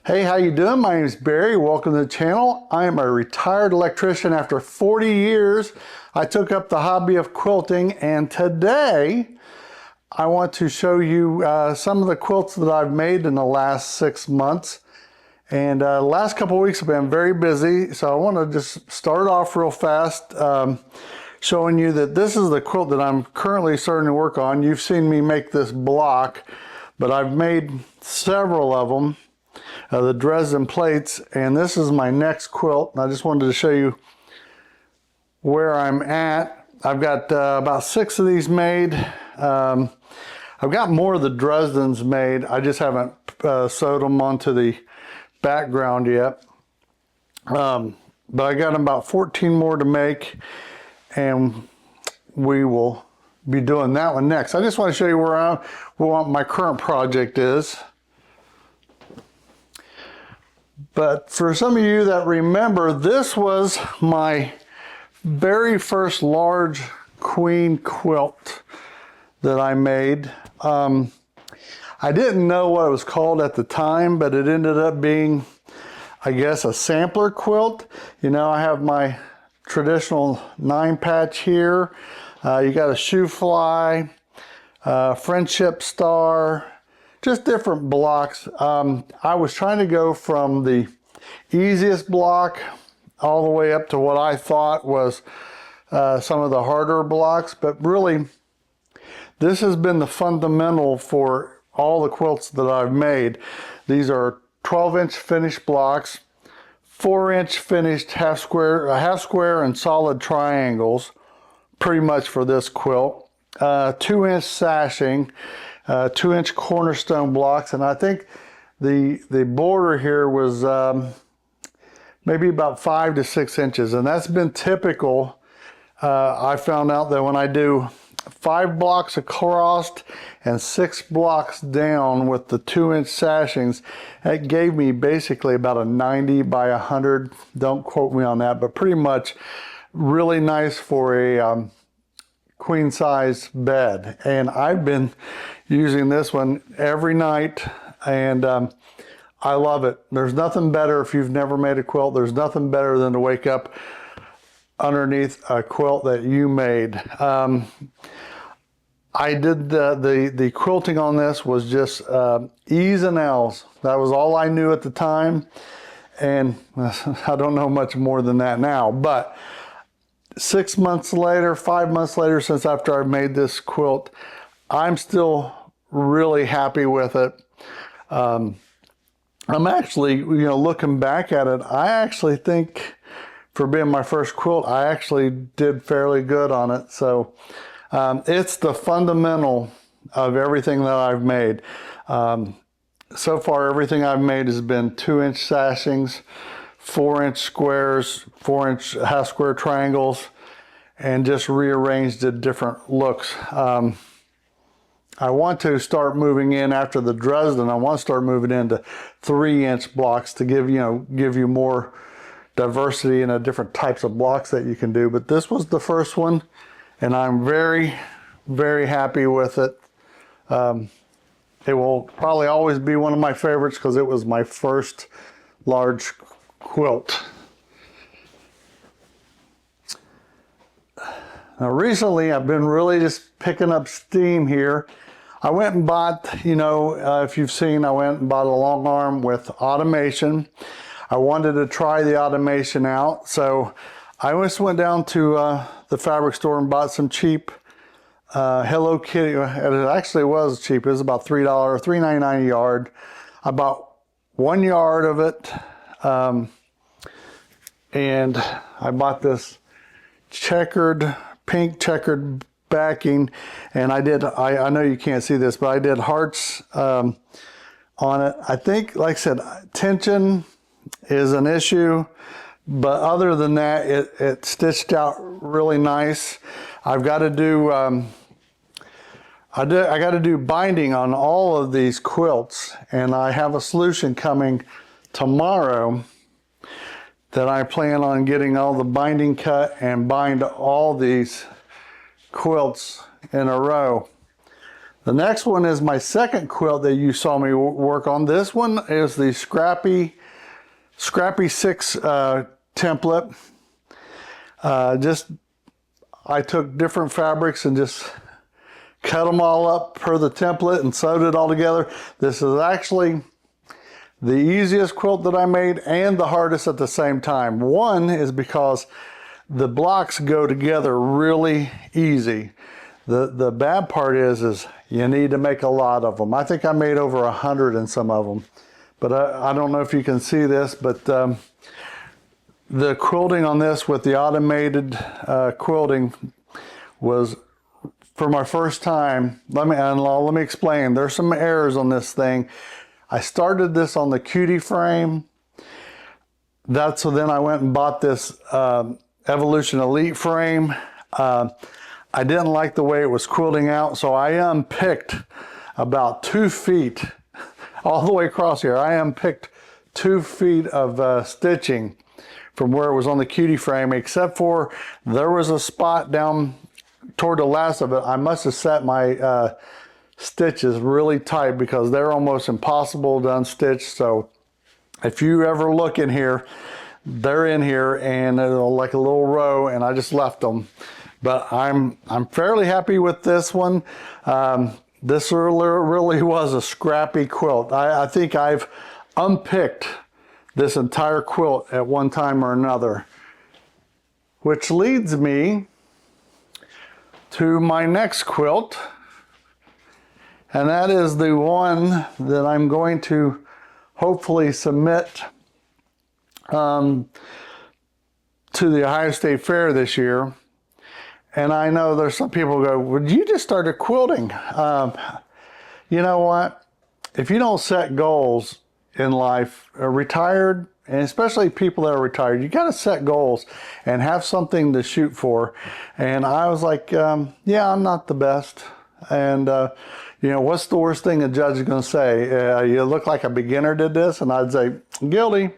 Hey, how you doing? My name is Barry. Welcome to the channel. I am a retired electrician. After 40 years, I took up the hobby of quilting, and today I want to show you some of the quilts that I've made in the last 6 months. And the last couple of weeks have been very busy, so I want to just start off real fast showing you that this is the quilt that I'm currently starting to work on. You've seen me make this block, but I've made several of them. The Dresden plates, and this is my next quilt. And I just wanted to show you where I'm at. I've got about 6 of these made. I've got more of the Dresdens made. I just haven't sewed them onto the background yet. But I got about 14 more to make, and we will be doing that one next. I just want to show you where my current project is. But for some of you that remember, this was my very first large queen quilt that I made. I didn't know what it was called at the time, but it ended up being, I guess, a sampler quilt. You know, I have my traditional 9-patch here. You got a shoe fly, friendship star, just different blocks. I was trying to go from the easiest block all the way up to what I thought was some of the harder blocks, but really this has been the fundamental for all the quilts that I've made. These are 12-inch finished blocks, 4-inch finished half square and solid triangles, pretty much for this quilt, 2-inch sashing, 2-inch cornerstone blocks, and I think the border here was maybe about 5 to 6 inches, and that's been typical. I found out that when I do 5 blocks across and 6 blocks down with the 2-inch sashings, that gave me basically about a 90 by 100. Don't quote me on that, but pretty much really nice for a queen size bed. And I've been using this one every night, and I love it. There's nothing better, if you've never made a quilt, there's nothing better than to wake up underneath a quilt that you made. I did the quilting on this was just E's and L's. That was all I knew at the time, and I don't know much more than that now. But 6 months later, 5 months later, since after I made this quilt, I'm still really happy with it. I'm actually, looking back at it, I actually think for being my first quilt, I actually did fairly good on it. So it's the fundamental of everything that I've made. So far, everything I've made has been 2-inch sashings, 4-inch squares, 4-inch half square triangles, and just rearranged it different looks. I want to start moving in after the Dresden. I want to start moving into 3-inch blocks to give you more diversity in the different types of blocks that you can do. But this was the first one, and I'm very, very happy with it. It will probably always be one of my favorites because it was my first large quilt. Now recently I've been really just picking up steam here. I went and bought, if you've seen, I went and bought a long arm with automation. I wanted to try the automation out, so I just went down to the fabric store and bought some cheap Hello Kitty. It actually was cheap. It was about $3, $3.99 a yard. I bought 1 yard of it, and I bought this pink checkered backing, and I know you can't see this, but I did hearts on it. I think, like I said, tension is an issue, but other than that, it stitched out really nice. I've got to do I got to do binding on all of these quilts, and I have a solution coming tomorrow that I plan on getting all the binding cut and bind all these quilts in a row. The next one is my second quilt that you saw me work on. This one is the Scrappy 6 template. I took different fabrics and just cut them all up per the template and sewed it all together. This is actually the easiest quilt that I made and the hardest at the same time. One is because the blocks go together really easy. The bad part is you need to make a lot of them. I think I made over 100 in some of them. But I don't know if you can see this, but the quilting on this with the automated quilting was, for my first time, let me explain. There's some errors on this thing. I started this on the cutie frame. So then I went and bought this Evolution Elite frame. I didn't like the way it was quilting out, so I unpicked about 2 feet all the way across here. I unpicked 2 feet of stitching from where it was on the cutie frame, except for there was a spot down toward the last of it. I must have set my stitches really tight because they're almost impossible to unstitch. So if you ever look in here, they're in here and they're like a little row, and I just left them. But I'm fairly happy with this one. This really was a scrappy quilt. I think I've unpicked this entire quilt at one time or another, which leads me to my next quilt, and that is the one that I'm going to hopefully submit to the Ohio State Fair this year. And I know there's some people who go, "Would you just started quilting?" You know what? If you don't set goals in life, retired, and especially people that are retired, you got to set goals and have something to shoot for. And I was like, yeah, I'm not the best. And, you know, what's the worst thing a judge is going to say? You look like a beginner did this, and I'd say, guilty.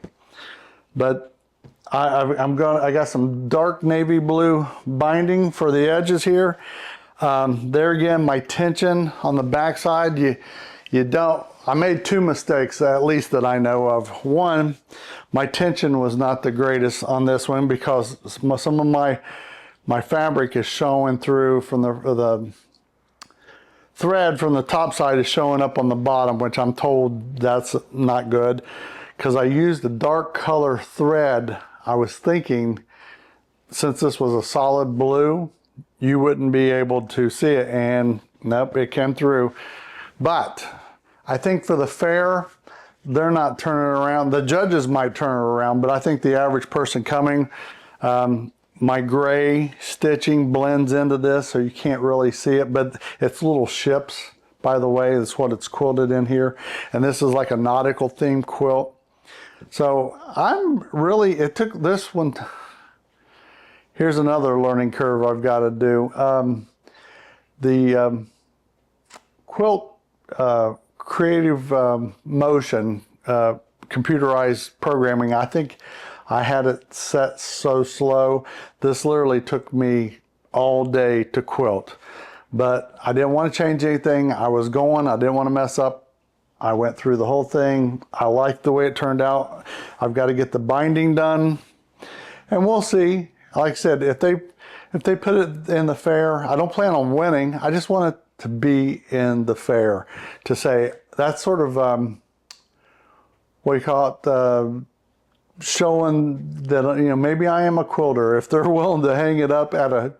But I got some dark navy blue binding for the edges here. There again, my tension on the back side, I made 2 mistakes, at least that I know of. One, my tension was not the greatest on this one because some of my fabric is showing through from the thread from the top side is showing up on the bottom, which I'm told that's not good. Because I used a dark color thread, I was thinking since this was a solid blue, you wouldn't be able to see it, and nope, it came through. But I think for the fair, they're not turning it around. The judges might turn it around, but I think the average person coming, my gray stitching blends into this, so you can't really see it, but it's little ships, by the way. That's what it's quilted in here. And this is like a nautical themed quilt. So it took this one, here's another learning curve I've got to do. The quilt creative motion, computerized programming, I think I had it set so slow. This literally took me all day to quilt. But I didn't want to change anything. I was going, I didn't want to mess up. I went through the whole thing. I liked the way it turned out. I've got to get the binding done, and we'll see. Like I said, if they put it in the fair, I don't plan on winning. I just want it to be in the fair, to say that's sort of what do you call it? Showing that, you know, maybe I am a quilter. If they're willing to hang it up at a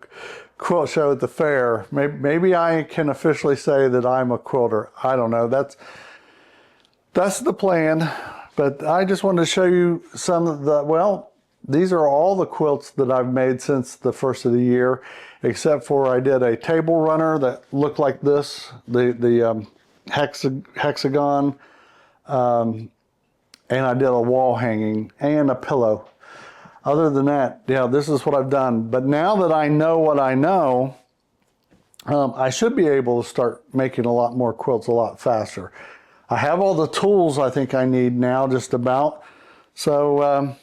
quilt show at the fair, maybe I can officially say that I'm a quilter. I don't know. That's the plan. But I just wanted to show you some of these are all the quilts that I've made since the first of the year, except for I did a table runner that looked like this, the hexagon, and I did a wall hanging and a pillow. Other than that, yeah, this is what I've done. But now that I know what I know, I should be able to start making a lot more quilts a lot faster. I have all the tools I think I need now, just about. So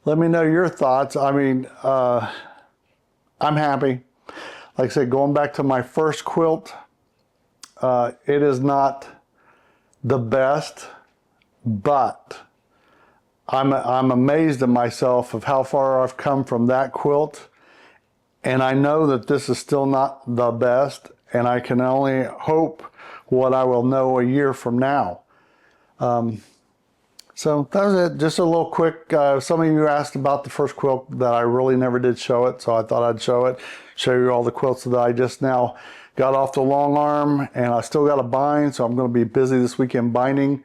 let me know your thoughts. I mean, I'm happy. Like I said, going back to my first quilt, It is not the best, but I'm amazed at myself of how far I've come from that quilt. And I know that this is still not the best, and I can only hope what I will know a year from now. So that was it. Just a little quick, some of you asked about the first quilt that I really never did show it, so I thought I'd show it, show you all the quilts that I just now got off the long arm, and I still got to bind, so I'm going to be busy this weekend binding,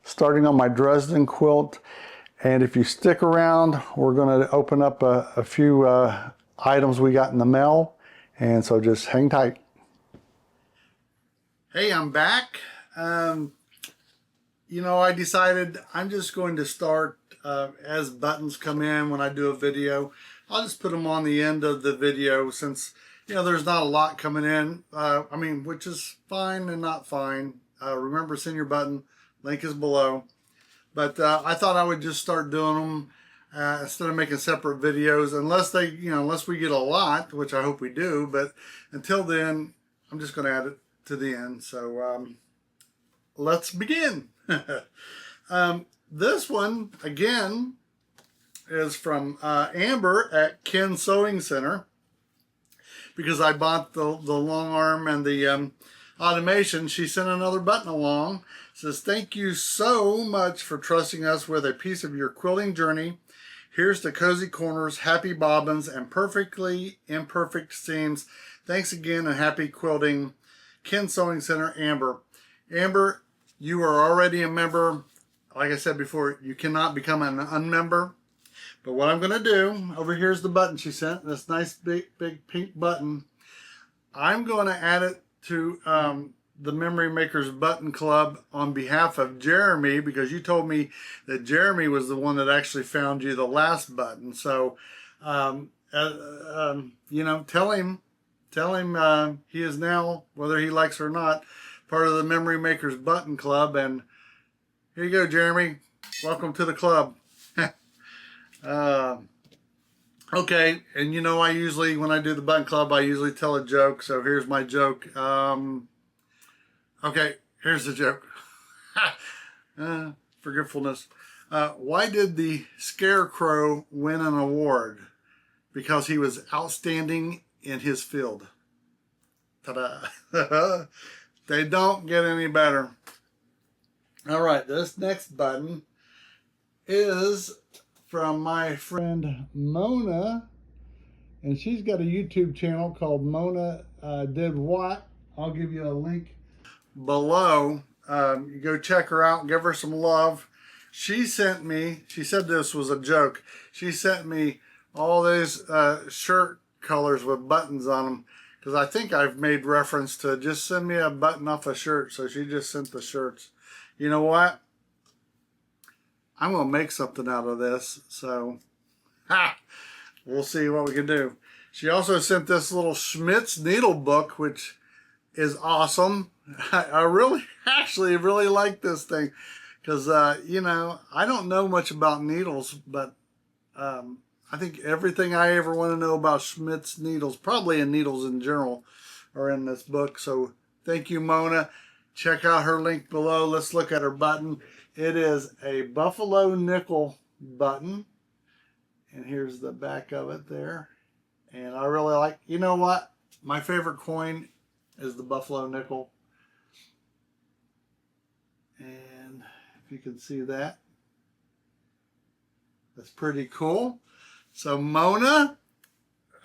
starting on my Dresden quilt. And if you stick around, we're going to open up a few items we got in the mail, and so just hang tight. Hey, I'm back. You know, I decided I'm just going to start as buttons come in when I do a video. I'll just put them on the end of the video since, you know, there's not a lot coming in. I mean, which is fine and not fine. Remember, send your button. Link is below. But I thought I would just start doing them instead of making separate videos, unless they, you know, unless we get a lot, which I hope we do. But until then, I'm just going to add it to the end. So let's begin. This one, again, is from Amber at Ken Sewing Center, because I bought the long arm and the automation. She sent another button along. It says, thank you so much for trusting us with a piece of your quilting journey. Here's to cozy corners, happy bobbins, and perfectly imperfect seams. Thanks again and happy quilting. Ken Sewing Center, Amber. Amber, you are already a member. Like I said before, you cannot become an unmember. But what I'm going to do, over here's the button she sent, this nice big pink button. I'm going to add it to the Memory Makers Button Club on behalf of Jeremy, because you told me that Jeremy was the one that actually found you the last button. So, you know, tell him he is now, whether he likes it or not, part of the Memory Makers Button Club. And here you go, Jeremy. Welcome to the club. Okay, and you know, I usually, when I do the Button Club, I usually tell a joke. So here's my joke. Okay, here's the joke. Forgetfulness. Why did the Scarecrow win an award? Because he was outstanding in his field. Ta-da. They don't get any better. All right, this next button is from my friend Mona, and she's got a YouTube channel called Mona Did What. I'll give you a link below. You go check her out and give her some love. She sent me, she said this was a joke, she sent me all these shirt colors with buttons on them, because I think I've made reference to just send me a button off a shirt. So she just sent the shirts. You know what? I'm going to make something out of this. So, we'll see what we can do. She also sent this little Schmidt's needle book, which is awesome. I really, actually really like this thing. Because, you know, I don't know much about needles, but I think everything I ever want to know about Schmidt's needles, probably in needles in general, are in this book. So thank you, Mona. Check out her link below. Let's look at her button. It is a buffalo nickel button. And here's the back of it there. And I really like, you know what? My favorite coin is the buffalo nickel. And if you can see that, that's pretty cool. So Mona,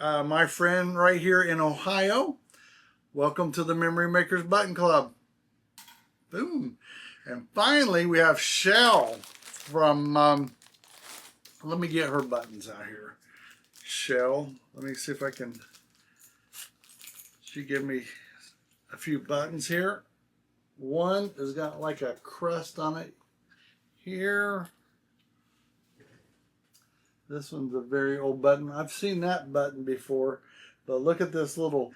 my friend right here in Ohio, welcome to the Memory Makers Button Club. Boom. And finally, we have Shell from, let me get her buttons out here. Shell, let me see if I can, she gave me a few buttons here. One has got like a crust on it here. This one's a very old button. I've seen that button before, but look at this little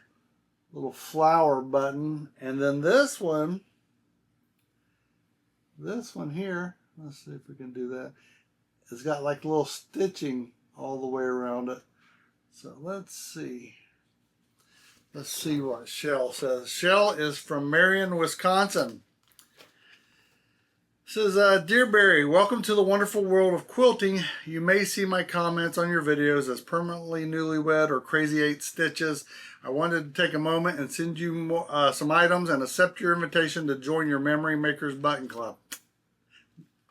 flower button. And then this one here, let's see if we can do that. It's got like a little stitching all the way around it. So let's see. Let's see what Shell says. Shell is from Marion, Wisconsin. It says, Dear Barry, welcome to the wonderful world of quilting. You may see my comments on your videos as permanently newlywed or crazy 8 stitches. I wanted to take a moment and send you some items and accept your invitation to join your Memory Makers Button Club.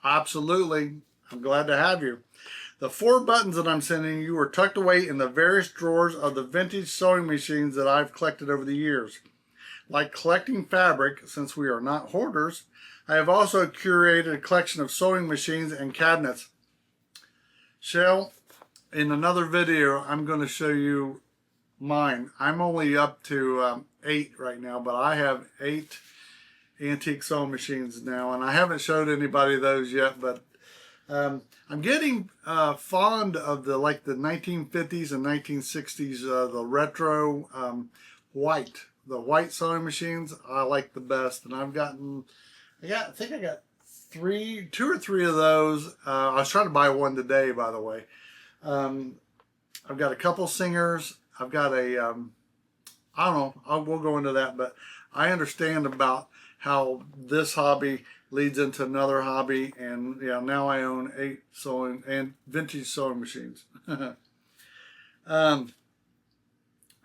Absolutely. I'm glad to have you. The 4 buttons that I'm sending you are tucked away in the various drawers of the vintage sewing machines that I've collected over the years. Like collecting fabric, since we are not hoarders, I have also curated a collection of sewing machines and cabinets. Shell, in another video, I'm going to show you mine. I'm only up to 8 right now, but I have 8 antique sewing machines now, and I haven't showed anybody those yet, but I'm getting fond of the 1950s and 1960s, the retro the white sewing machines. I like the best, and I think I got 2 or 3 of those. I was trying to buy one today, by the way. I've got a couple Singers. I've got a I don't know. We'll go into that, but I understand about how this hobby leads into another hobby, and yeah, now I own 8 sewing and vintage sewing machines.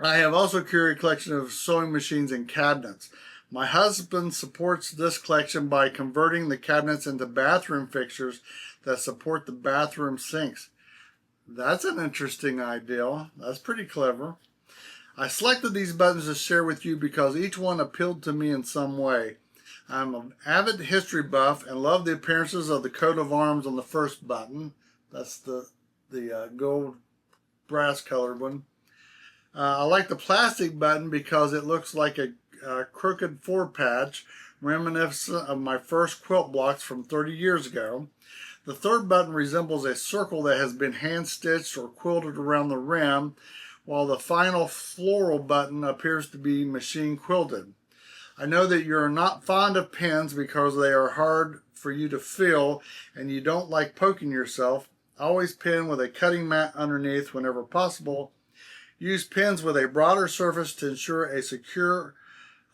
I have also curated a collection of sewing machines and cabinets. My husband supports this collection by converting the cabinets into bathroom fixtures that support the bathroom sinks. That's an interesting idea. That's pretty clever. I selected these buttons to share with you because each one appealed to me in some way. I'm an avid history buff and love the appearances of the coat of arms on the first button. That's the gold brass colored one. I like the plastic button because it looks like a crooked 4-patch, reminiscent of my first quilt blocks from 30 years ago. The third button resembles a circle that has been hand-stitched or quilted around the rim, while the final floral button appears to be machine quilted. I know that you're not fond of pins because they are hard for you to feel and you don't like poking yourself. Always pin with a cutting mat underneath whenever possible. Use pins with a broader surface to ensure a secure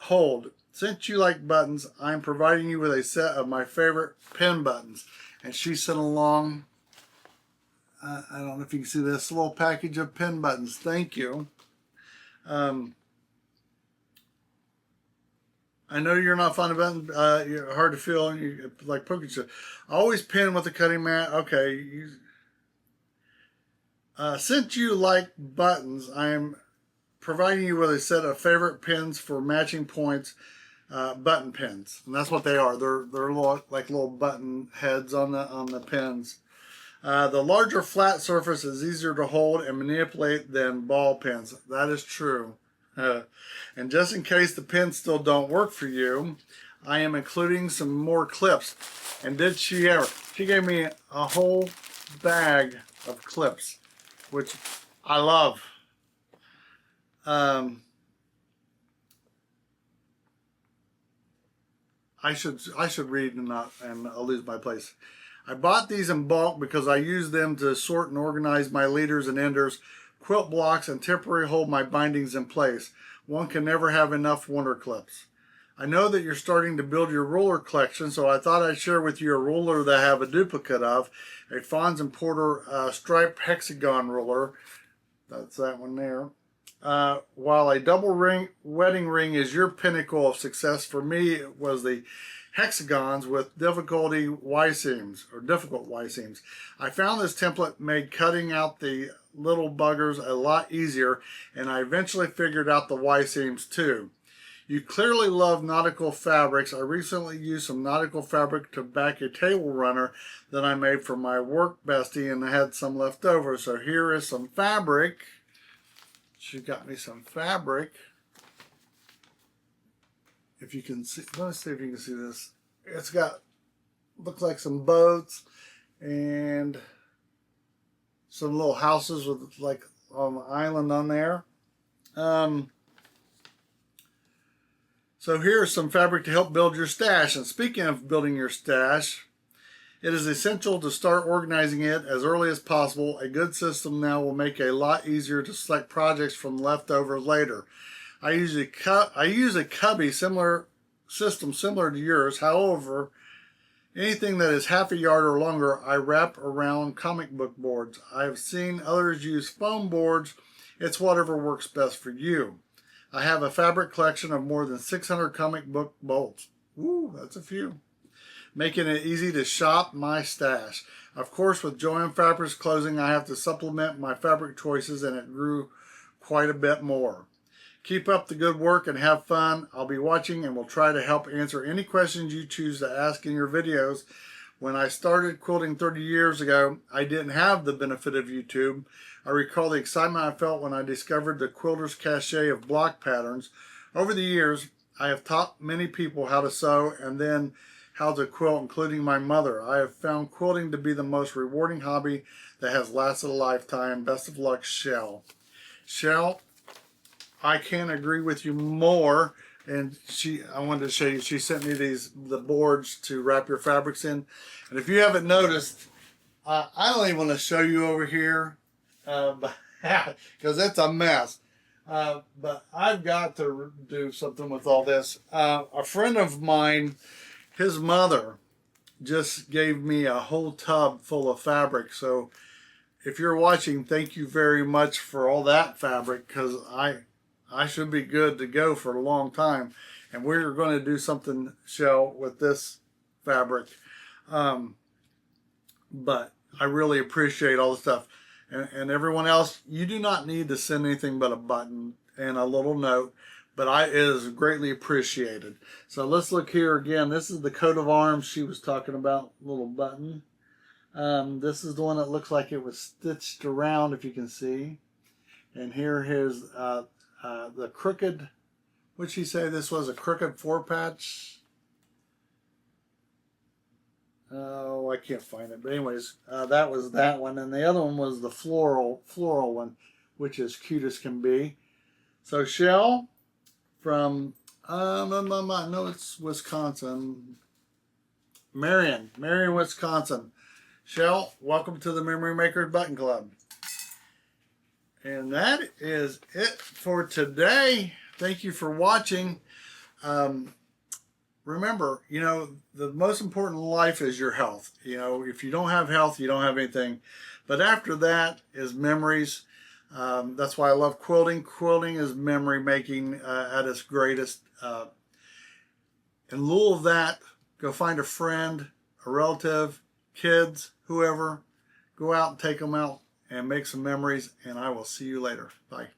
hold. Since you like buttons, I'm providing you with a set of my favorite pin buttons. And she sent along, I don't know if you can see this little package of pin buttons. Thank you. I know you're not fond of buttons. You're hard to feel. You like poking yourself. Always pin with a cutting mat. Okay. Since you like buttons, I am providing you with a set of favorite pins for matching points, button pins, and that's what they are. They're little button heads on the pins. The larger flat surface is easier to hold and manipulate than ball pins. That is true. And just in case the pins still don't work for you, I am including some more clips. And did she ever? She gave me a whole bag of clips, which I love. I should read and I'll lose my place. I bought these in bulk because I use them to sort and organize my leaders and enders, quilt blocks, and temporarily hold my bindings in place. One can never have enough wonder clips. I know that you're starting to build your ruler collection, so I thought I'd share with you a ruler that I have a duplicate of, a Fons and Porter striped hexagon ruler. That's that one there. While a double wedding ring is your pinnacle of success, for me it was the hexagons with difficult Y seams. I found this template made cutting out the little buggers a lot easier, and I eventually figured out the Y seams too. You clearly love nautical fabrics. I recently used some nautical fabric to back a table runner that I made for my work bestie, and I had some left over. So here is some fabric. She got me some fabric. If you can see, let's see if you can see this. It's got, looks like some boats and some little houses with like on the island on there. So here's some fabric to help build your stash. And speaking of building your stash, it is essential to start organizing it as early as possible. A good system now will make it a lot easier to select projects from leftovers later. I use a cubby system similar to yours. However, anything that is half a yard or longer, I wrap around comic book boards. I've seen others use foam boards. It's whatever works best for you. I have a fabric collection of more than 600 comic book bolts. Ooh, that's a few. Making it easy to shop my stash. Of course, with Joann Fabrics closing, I have to supplement my fabric choices, and it grew quite a bit more. Keep up the good work and have fun. I'll be watching and will try to help answer any questions you choose to ask in your videos. When I started quilting 30 years ago, I didn't have the benefit of YouTube. I recall the excitement I felt when I discovered the Quilter's Cachet of block patterns. Over the years, I have taught many people how to sew and then how to quilt, including my mother. I have found quilting to be the most rewarding hobby that has lasted a lifetime. Best of luck, Shell. Shell, I can't agree with you more. And I wanted to show you, she sent me the boards to wrap your fabrics in. And if you haven't noticed, I don't even want to show you over here because it's a mess. But I've got to do something with all this. A friend of mine, his mother, just gave me a whole tub full of fabric. So if you're watching, thank you very much for all that fabric, because I should be good to go for a long time. And we're going to do something, Shell, with this fabric. But I really appreciate all the stuff. And everyone else, you do not need to send anything but a button and a little note. But it is greatly appreciated. So let's look here again. This is the coat of arms she was talking about, little button. This is the one that looks like it was stitched around, if you can see. And here's the crooked, what'd she say this was, a crooked 4-patch? Oh, I can't find it. But anyways, that was that one. And the other one was the floral one, which is cute as can be. So Shell from, no, it's Wisconsin. Marion, Wisconsin. Shell, welcome to the Memory Makers Button Club. And that is it for today. Thank you for watching. Remember, the most important in life is your health. If you don't have health, you don't have anything. But after that is memories. That's why I love quilting. Quilting is memory making at its greatest. In lieu of that, go find a friend, a relative, kids, whoever. Go out and take them out and make some memories, and I will see you later. Bye.